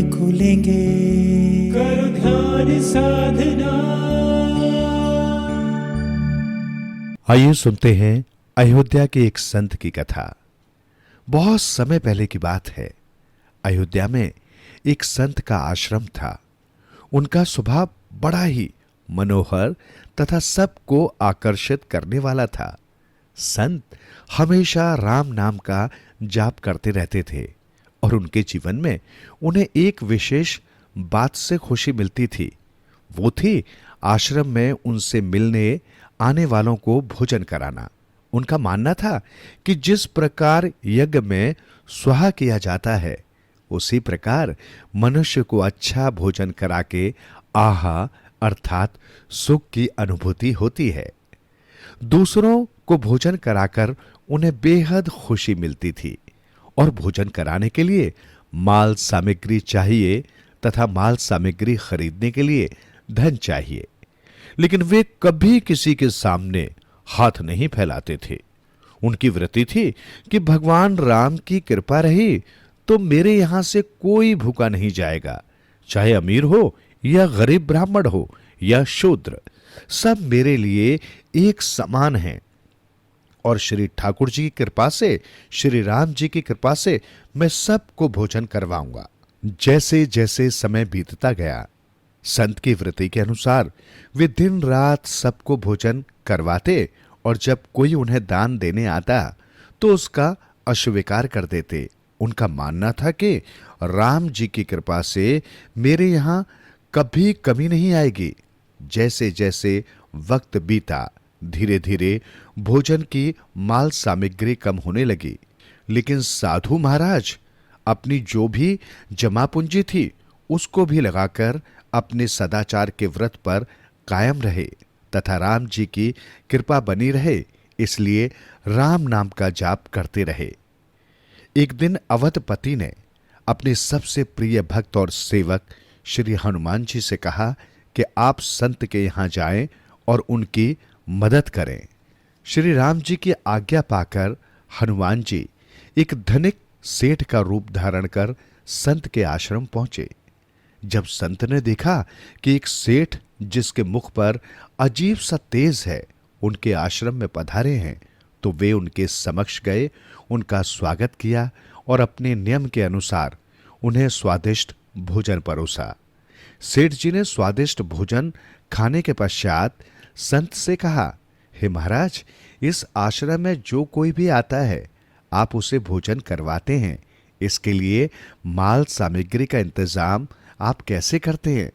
नेत्र खुलेंगे, करो ध्यान साधना। आइए सुनते हैं अयोध्या के एक संत की कथा। बहुत समय पहले की बात है। अयोध्या में एक संत का आश्रम था। उनका स्वभाव बड़ा ही मनोहर तथा सबको आकर्षित करने वाला था। संत हमेशा राम नाम का जाप करते रहते थे और उनके जीवन में उन्हें एक विशेष बात से खुशी मिलती थी। वो थी आश्रम में उनसे मिलने आने वालों को भोजन कराना। उनका मानना था कि जिस प्रकार यज्ञ में स्वाहा किया जाता है, उसी प्रकार मनुष्य को अच्छा भोजन करा के आहा अर्थात सुख की अनुभूति होती है। दूसरों को भोजन कराकर उन्हें बेहद खुशी मिलती थी और भोजन कराने के लिए माल सामग्री चाहिए तथा माल सामग्री खरीदने के लिए धन चाहिए, लेकिन वे कभी किसी के सामने हाथ नहीं फैलाते थे। उनकी वृत्ति थी कि भगवान राम की कृपा रही तो मेरे यहां से कोई भूखा नहीं जाएगा, चाहे अमीर हो या गरीब ब्राह्मण हो या शूद्र, सब मेरे लिए एक समान हैं। और श्री ठाकुर जी की कृपा से, श्री राम जी की कृपा से मैं सबको भोजन करवाऊंगा। जैसे जैसे समय बीतता गया, संत की वृत्ति के अनुसार वे दिन रात सबको भोजन करवाते और जब कोई उन्हें दान देने आता तो उसका अस्वीकार कर देते। उनका मानना था कि राम जी की कृपा से मेरे यहां कभी कमी नहीं आएगी। जैसे जैसे वक्त बीता, धीरे धीरे भोजन की माल सामग्री कम होने लगी, लेकिन साधु महाराज अपनी जो भी जमा पूंजी थी उसको भी लगाकर अपने सदाचार के व्रत पर कायम रहे तथा राम जी की कृपा बनी रहे, इसलिए राम नाम का जाप करते रहे। एक दिन अवधपति ने अपने सबसे प्रिय भक्त और सेवक श्री हनुमान जी से कहा कि आप संत के यहां जाएं और उनकी मदद करें। श्री राम जी की आज्ञा पाकर हनुमान जी एक धनिक सेठ का रूप धारण कर संत के आश्रम पहुंचे। जब संत ने देखा कि एक सेठ जिसके मुख पर अजीब सा तेज है उनके आश्रम में पधारे हैं, तो वे उनके समक्ष गए, उनका स्वागत किया और अपने नियम के अनुसार उन्हें स्वादिष्ट भोजन परोसा। सेठ जी ने स्वादिष्ट भोजन खाने के पश्चात संत से कहा, हे महाराज, इस आश्रम में जो कोई भी आता है आप उसे भोजन करवाते हैं, इसके लिए माल सामग्री का इंतजाम आप कैसे करते हैं?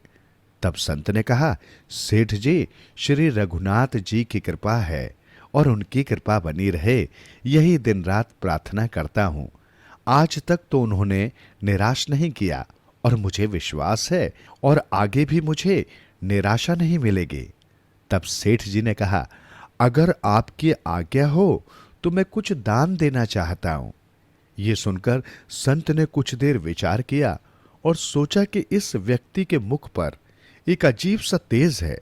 तब संत ने कहा, सेठ जी, श्री रघुनाथ जी की कृपा है और उनकी कृपा बनी रहे, यही दिन रात प्रार्थना करता हूं। आज तक तो उन्होंने निराश नहीं किया और मुझे विश्वास है और आगे भी मुझे निराशा नहीं मिलेगी। तब सेठ जी ने कहा, अगर आपकी आज्ञा हो तो मैं कुछ दान देना चाहता हूं। ये सुनकर संत ने कुछ देर विचार किया और सोचा कि इस व्यक्ति के मुख पर एक अजीब सा तेज है,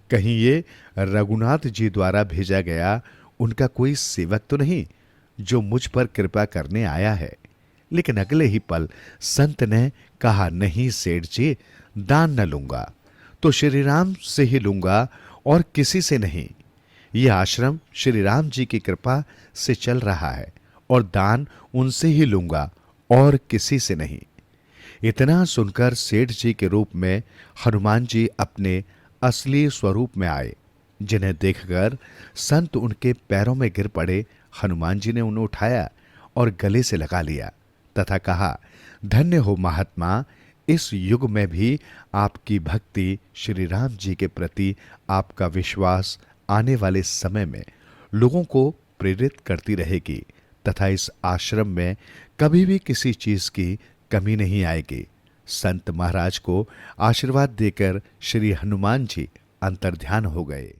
कहीं ये रघुनाथ जी द्वारा भेजा गया उनका कोई सेवक तो नहीं जो मुझ पर कृपा करने आया है। लेकिन अगले ही पल संत ने कहा, नहीं सेठ जी, दान न लूंगा तो श्री राम से ही लूंगा और किसी से नहीं। यह आश्रम श्री राम जी की कृपा से चल रहा है और दान उनसे ही लूंगा और किसी से नहीं। इतना सुनकर सेठ जी के रूप में हनुमान जी अपने असली स्वरूप में आए, जिन्हें देखकर संत उनके पैरों में गिर पड़े। हनुमान जी ने उन्हें उठाया और गले से लगा लिया तथा कहा, धन्य हो महात्मा, इस युग में भी आपकी भक्ति, श्री राम जी के प्रति आपका विश्वास आने वाले समय में लोगों को प्रेरित करती रहेगी तथा इस आश्रम में कभी भी किसी चीज की कमी नहीं आएगी। संत महाराज को आशीर्वाद देकर श्री हनुमान जी अंतर्ध्यान हो गए।